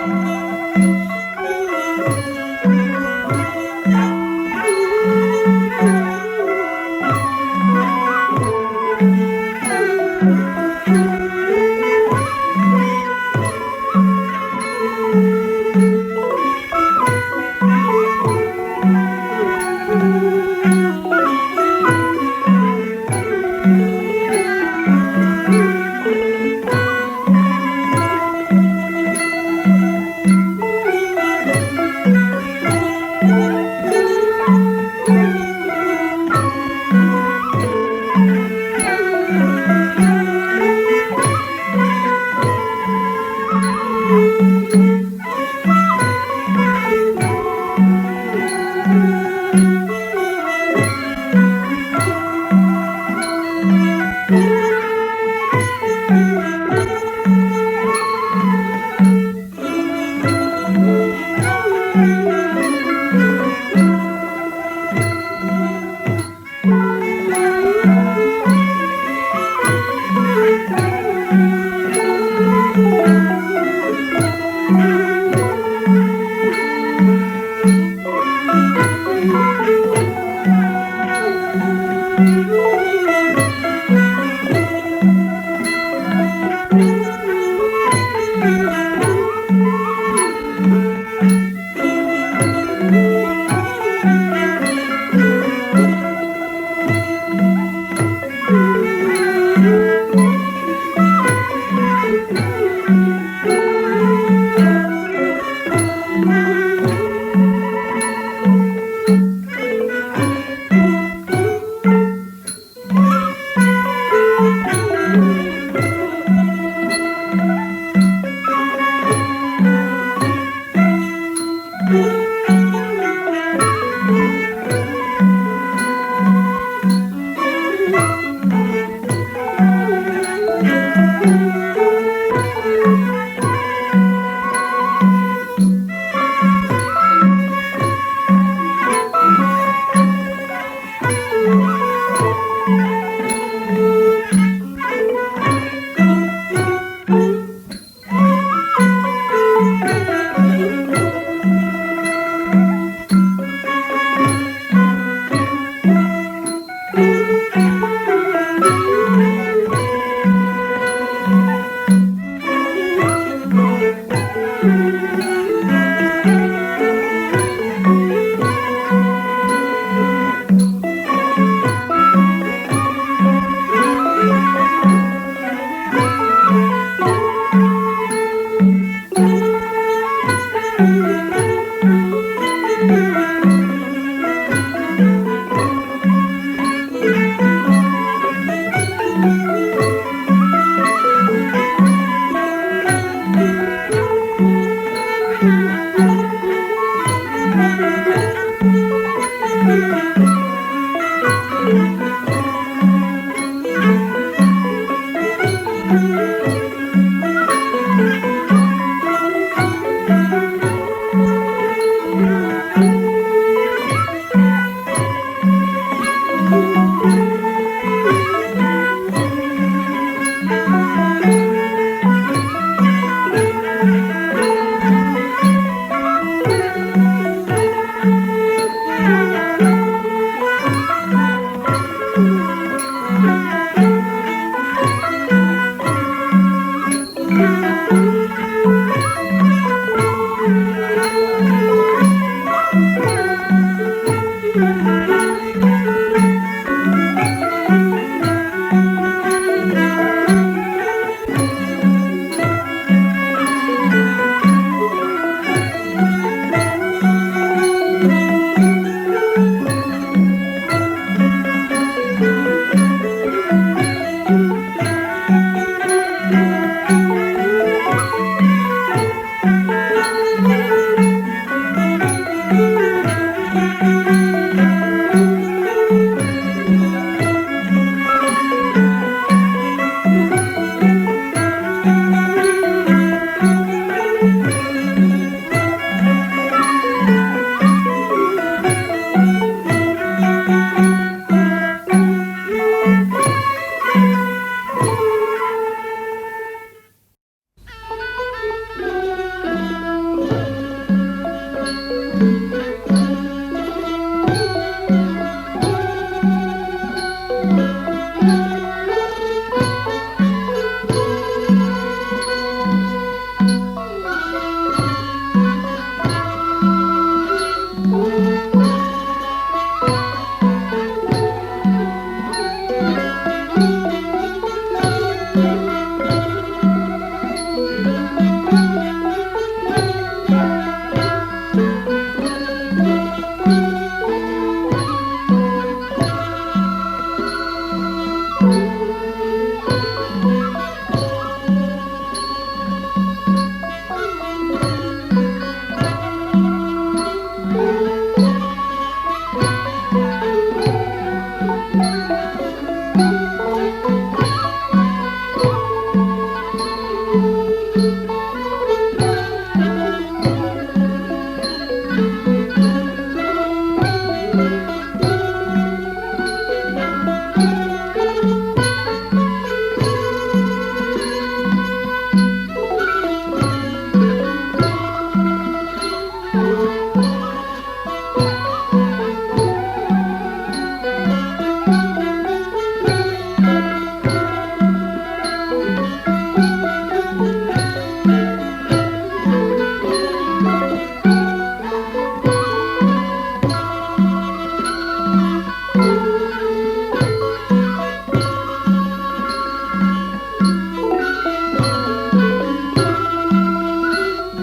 ค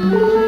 เ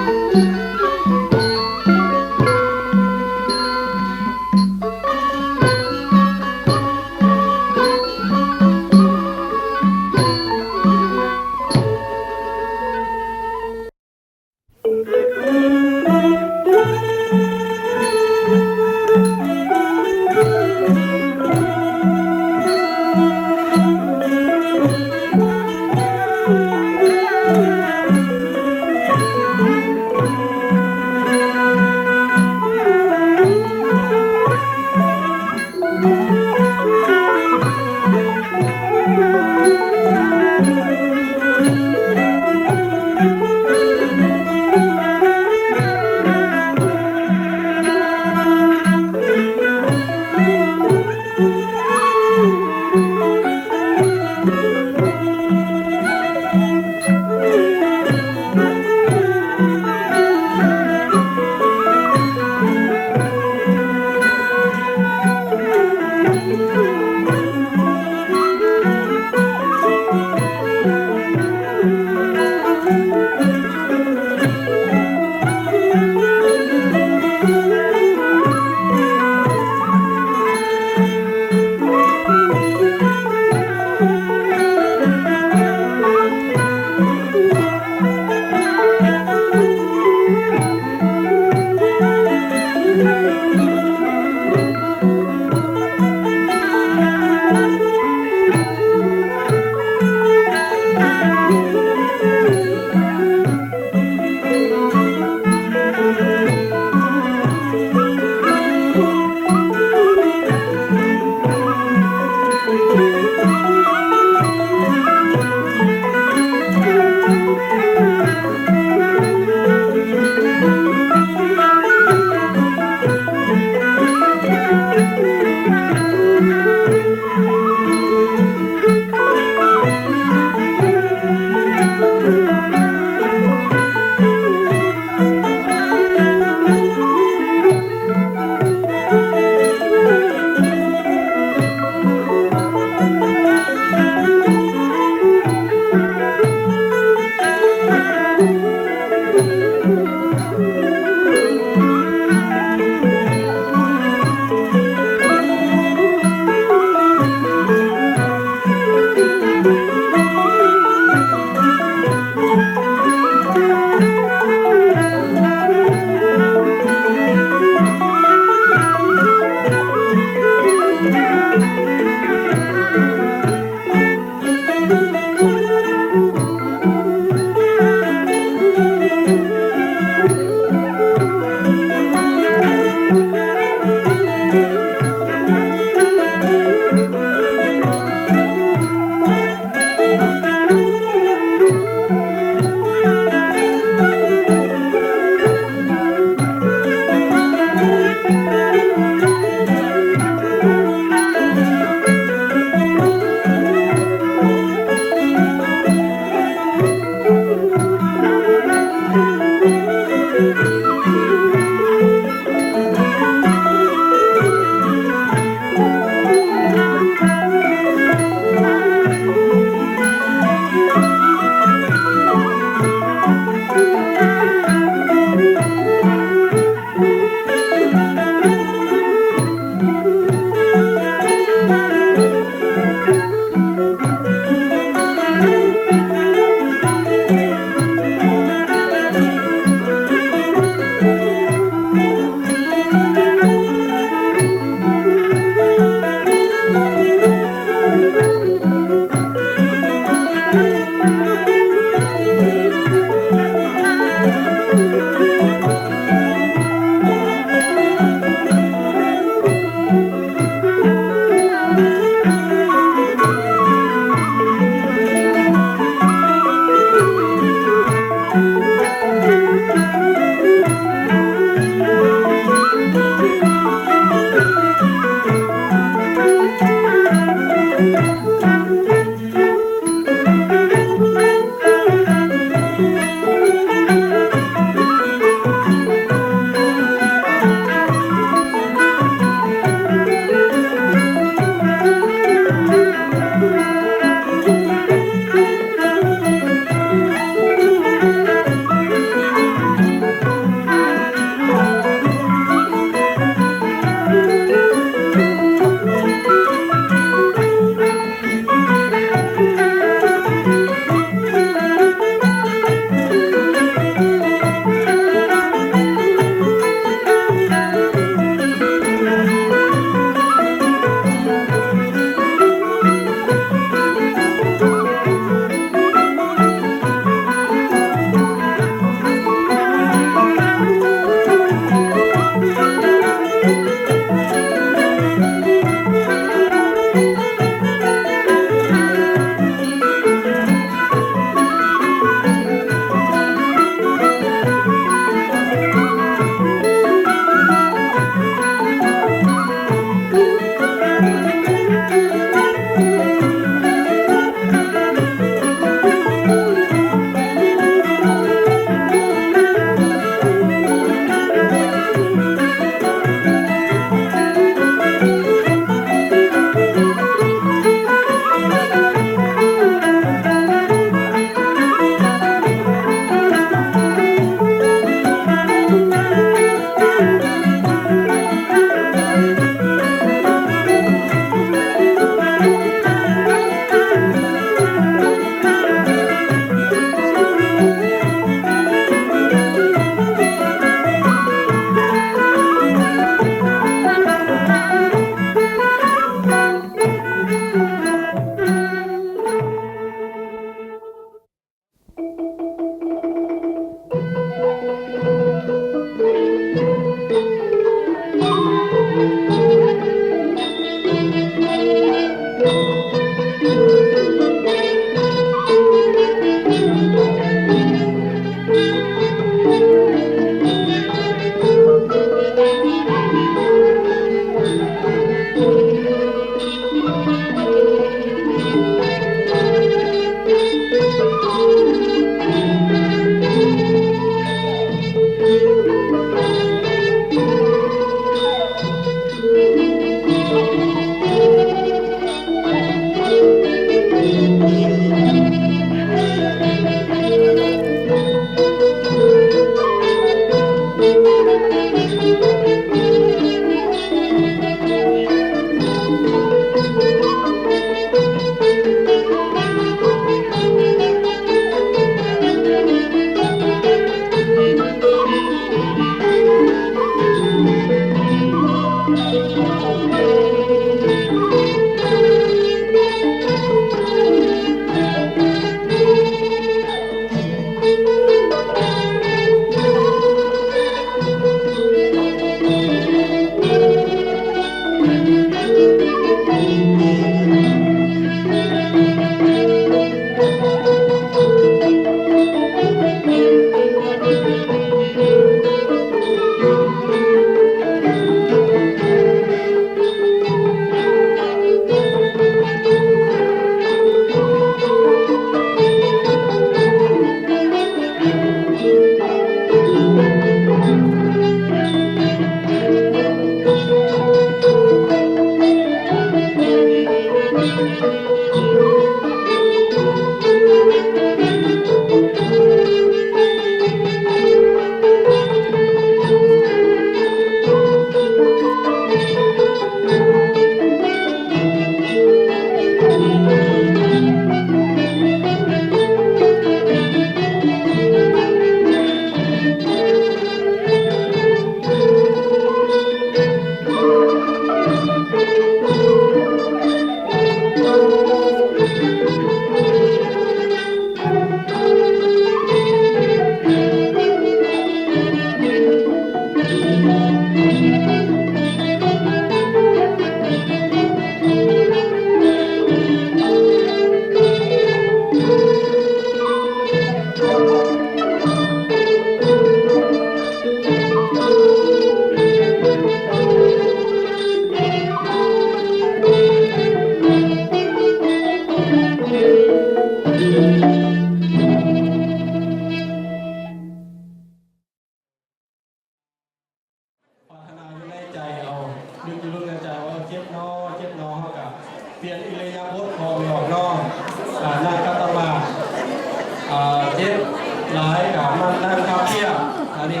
Selamat dan kafiah hari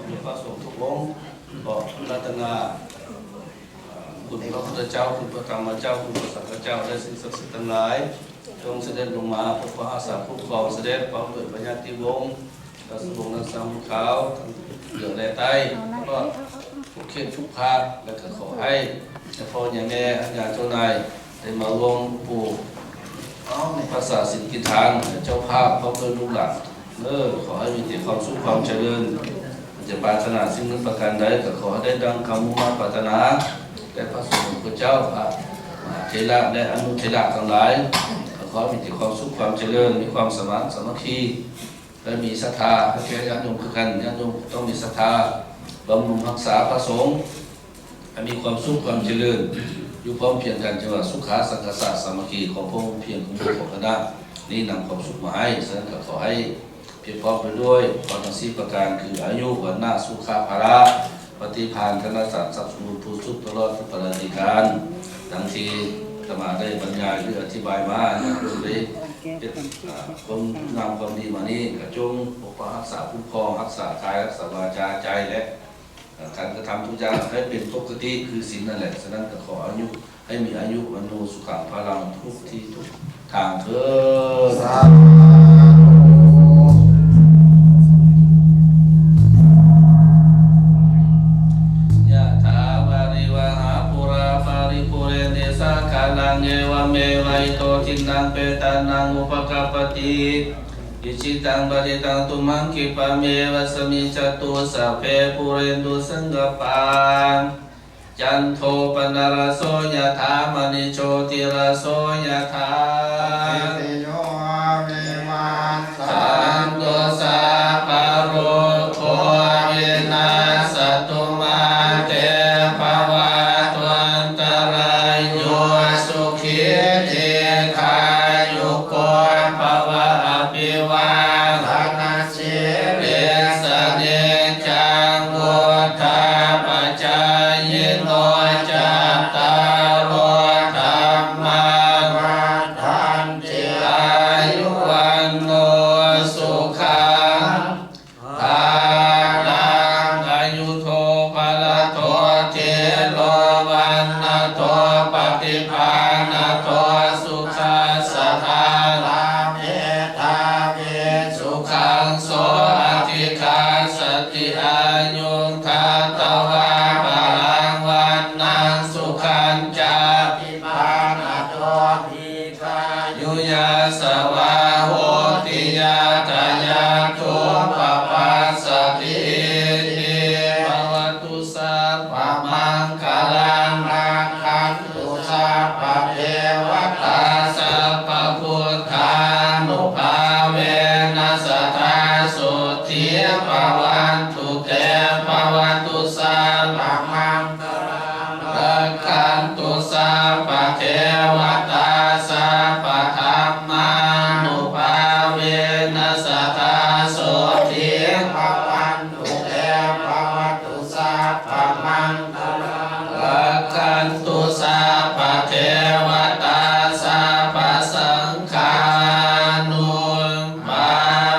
มีพระสงฆ์ทุกองค์บอกรัตนาคุณพระพุทธเจ้าคุณพระธรรมเจ้าคุณพระสังฆเจ้าและสิ่งศักดิ์สิทธิ์ทั้งหลายจงเสด็จลงมาปกปักอาสาคุ้มครองเสด็จพร้อมด้วยพญาติวงศ์และสวงนักสังขาวทั้งเหนือและใต้ก็ทุกเขตทุกภาคและก็ขอให้เฉพาะอย่างแม่อาจารย์เจ้านายได้มาร่วมปลูกภาษาสิทธิทางเจ้าภาพพร้อมด้วยลูกหลานขอให้มีแต่ความสุขความเจริญจะปรารถนาสิ่งนั้นประการใดก็ขอให้ได้ดังคำมุ่งมั่นปรารถนาแต่พระสงฆ์พระเจ้าพระมหาเถระและอนุเถระทั้งหลายขอมีแต่ความสุขความเจริญมีความสมานสามัคคีและมีศรัทธาให้แก่ญาติโยมคือกันญาติโยมต้องมีศรัทธาบำรุงรักษาพระสงฆ์ให้มีความสุขความเจริญอยู่พร้อมเพียงกันจังหวะสุขาสังฆสะสามัคคีของพระองค์เพียงของพระของคณะนี่นำความสุขมาให้ฉะนั้นก็ขอให้เพียรพร้อมไปด้วยความทั้ง4ประการคืออายุวันนะสุขภาระปฏิภาณธนสัตว์สัพสมุภูสุตลอดทุกปฏิการดังที่ธรรมาได้บรรยายหรืออธิบายมานะครับเลยความงามความดีมานี้กระจงปกปักรักษาคุ้มครองรักษากายรักษาวาจาใจและการกระทำทุกอย่างให้เป็นปกติคือศีลนั่นแหละฉะนั้นก็ขออายุให้มีอายุวันโนสุขภาลังทุกที่ทุกทางเถิดเงวเมวัยโตจินังเปตานังอุปกปติอิจิตังปฏิตังตุมังคิปะเมวะสมิจตุสัพเพปุเรนตุสังกปาจันโทปนารโสยถามณิโชติรโสยถาติโยวิมัสสันตุสัพพะโรโควินาศตุมาเตภวัตวันตรายโยสุขิติขายุโกภวะอภิวาทนาสิริสเนจังวุฒาปัจจายโนจัตตารโอธรรมาวัฏันติอายุวันโนสุขังภาลังอายุโทภลโทเทโลวันนะโทปฏิภาณโทสุขัสสะทาลาเมตาเวสุขังโสอธิคาสติอายุทาตวาภลังวันนังสุขันจาปิภาณโตภิกขายุยาสวาโหติยาทายาทุปปัสสติภวตุสัพพมังคลังรักขันตุสัพพเทวตาสัพพพุทธานุภาเวนัสสทาสุทิภวันตุเตภวันตุสัพพมังคลังรักขันตุสัพพเทวตาสัพพธรรมานุภาเวนัสสทาสุทิภวันตุเตภวันตุสัพพมังคลังรักขันตุสัพพเทวตาสัพพสังฆานุภา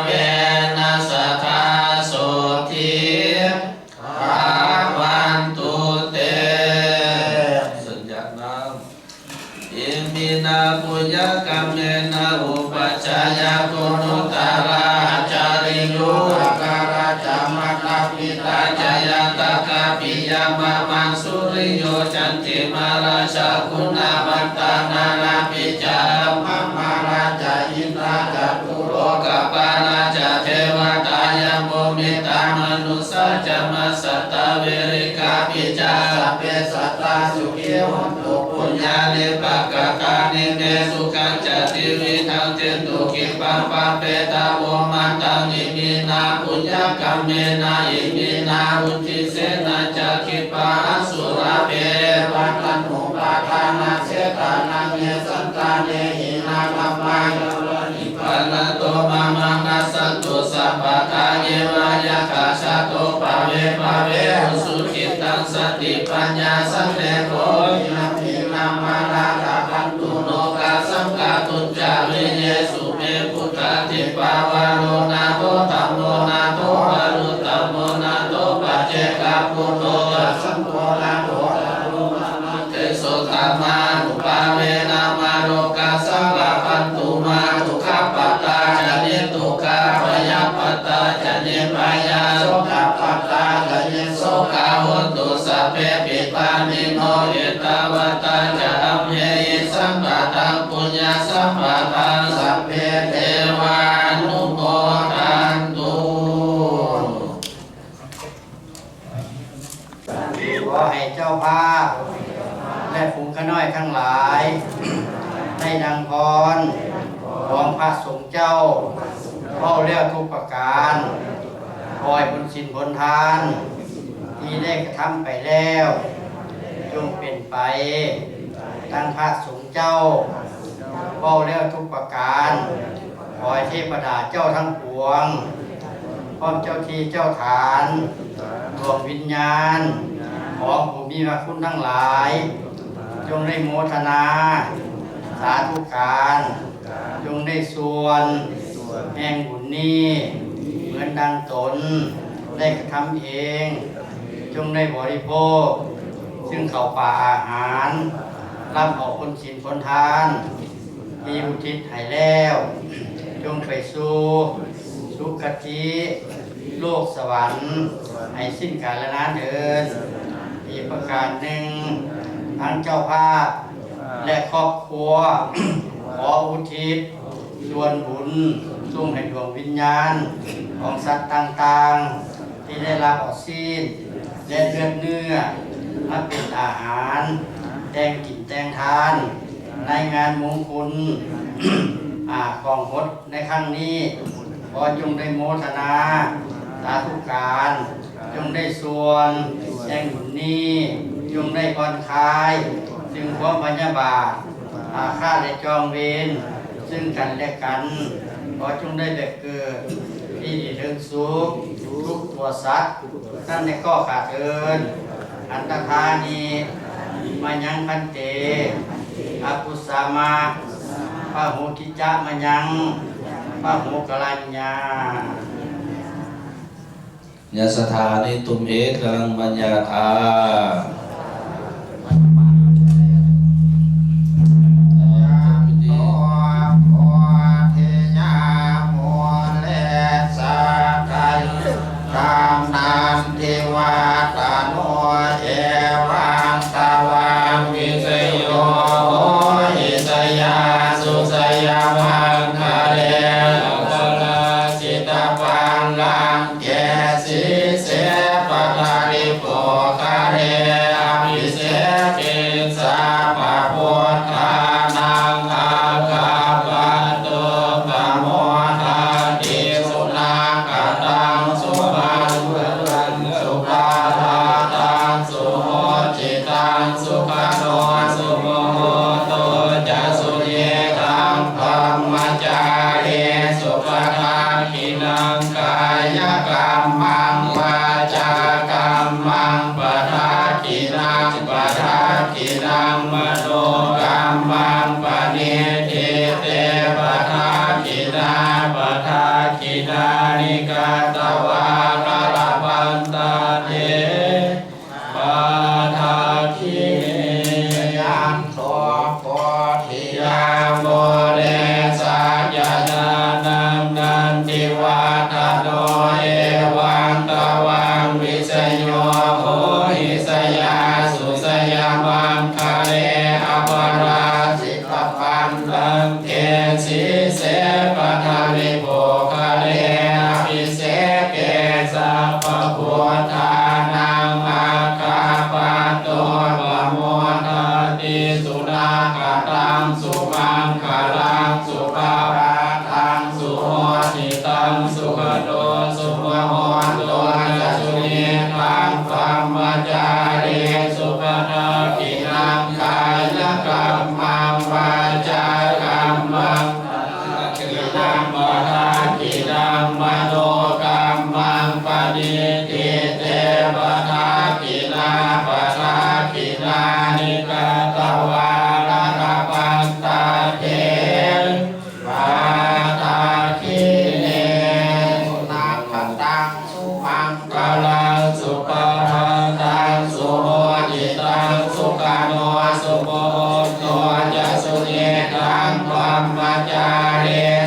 เวนัสสทาสุทิภวันตุเตสัญญาณามอิมินาปุญญกรรมเมนะอุปัชฌายากุนุตตราจาริโยอาการะจามัตตปิตาจายาตกะปิยามะมังสุริโยจันติมาราชาคุณามัตตานานาปิจามะมาราชาอินทราจตุโลกปาราชาเทวตายาโมมิตามนุสาจามัสสตาเวริกาปิจาสัพเพสัตตาสุขิโหตุปุญญานิปักกานิเมสุขังจติวิทังเจตุขิปังปะเปตาโวมันตังอิมินาปุญญกรรมเมนะอิมินาอุทิเสนะจักขิปะสุราเปวัตถุปาทานาเสตานังเยสันตาเนหินาคัมมังนิพพานะโตมามังนัสสันตุสัพพะทาเยวายาคาชาโตปะเวปะเวหุสุขิตังสติปัญญาสัมเนโกยัมปินามาราคันตุโนกาสัมกาตุจาริเยสุเมพุทธาทิปาวาโรนาโหธัมโมน ปายาสุขปัตตาลยสุขาหุตุสัพเพปิปานิโนเอตาวตาจะอัมเหยสัมปะทังปุญญาสัมปะทังสัพเพเทวานุโมทันตุขอให้เจ้าภาพและฝูงข้าน้อยทั้งหลายได้ดังพรของพระสงฆ์เจ้าเข้าเรียกทุกประการคอยผลสินผลทานที่ได้กระทำไปแล้วจงเป็นไปตั้งพระสงฆ์เจ้าเข้าเรียกทุกประการคอยเทพดาเจ้าทั้งปวงพร้อมเจ้าที่เจ้าฐานดวงวิญญาณของผู้มีพระคุณทั้งหลายจงได้โมทนาสาธุการจงได้ส่วนแห่งบุญนี้เหมือนดังตนได้กระทำเองจงได้บริโภคซึ่งข้าวปลาอาหารรับออกผลศีลผลทานที่อุทิศให้แล้วจงไปสู่สุคติโลกสวรรค์ให้สิ้นกาลนานเถิดอีกประการหนึ่งทั้งเจ้าภาพและครอบครัวขออุทิศส่วนบุญส่งให้ดวงวิญญาณของสัตว์ต่างๆที่ได้รับออกซีนและเลือดเนื้อมาเป็นอาหารแต่งกินแต่งทานในงานมงคลของหดในครั้งนี้ขอจงได้โมทนาสาธุการจงได้ส่วนแห่งบุญนี้จงได้ผ่อนคลายซึ่งความพยาบาทอาฆาตและจองเวรซึ่งกันและกันขอจงได้แบบเกิดที่ดีถึงสุขทุกตัวสัตว์ท่านในข้อขาดเอินอันตคานีมายังพันเตอากุสามาพระโหกิจามายังพระโหกลัญญาย ะสถานิตุมเอกังปัญญาธา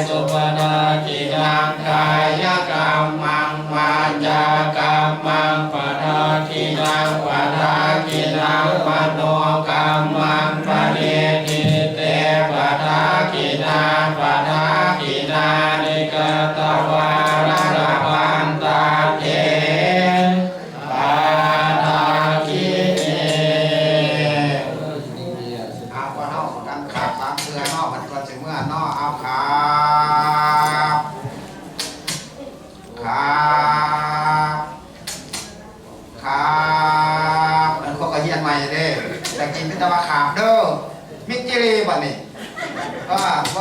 สุปนากินังกายกรรมังมา ญญากรรมังปะทาทินังปะทาทินังมโนกรรมังปะเนติเตปะทาทินาปะทาทินานิกตวาระพันตาเทปะทาทิเนเอาว่าเฮากันขาดตามเพื่อนอกมันก็จะเมื่อนอกเอาครับครับมันเขาก็เฮียนใหม่เด้แต่กินเป็นตะวันขาบเด้อมิจิรีบ่นี่ก็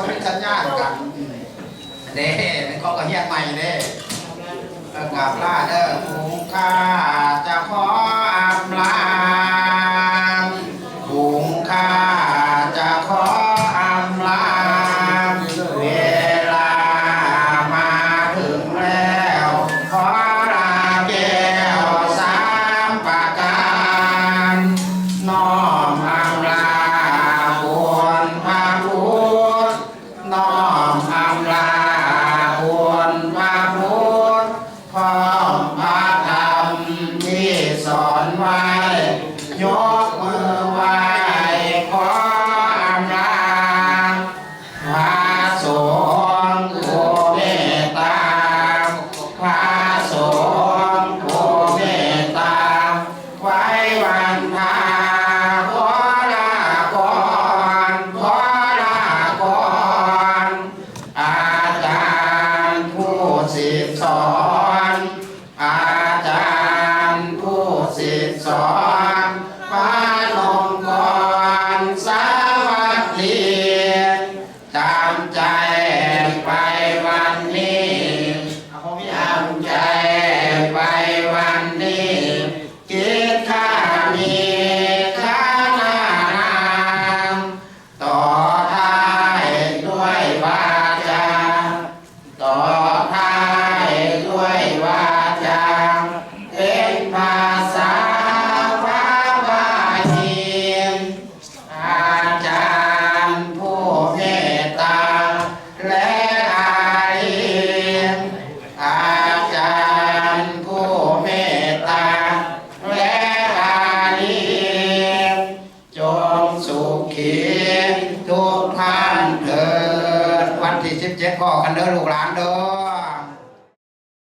เป็นสัญญาณกันเด้มันเขาก็เฮียนใหม่เด้กราบลาเด้อภูมิข้าจะขออำลาภูมิข้าจะขออำลาเวลามาถึงแล้วขอลาแก้วสามประการน้อมอำลาควรพระพุทธน้อมอำลาควรพระพุทธพร้อมพระธรรมที่สอนไว้ยกมือไหว้ขออำลาพระสงฆ์ผู้เมตตาพระสงฆ์ผู้เมตตาไว้วันพาขอลาก่อนขอลาก่อนอาจารย์ผู้สิสอนอาจารย์ผู้สิสอนพระนงกรสวัสดีตามใจไปวันนี้ตามใจไปวันนี้จิตข้ามีข้านานามต่อท้ายด้วยวาจาต่อท้ายด้วยวาจาเป็นภาษาพระบาลีอาจารย์ผู้เมตตาและอารีอาจารย์ผู้เมตตาและอารีจงสุขีทุกท่านเถิดวันที่17พ่อกันเด้อลูกหลานเด้อ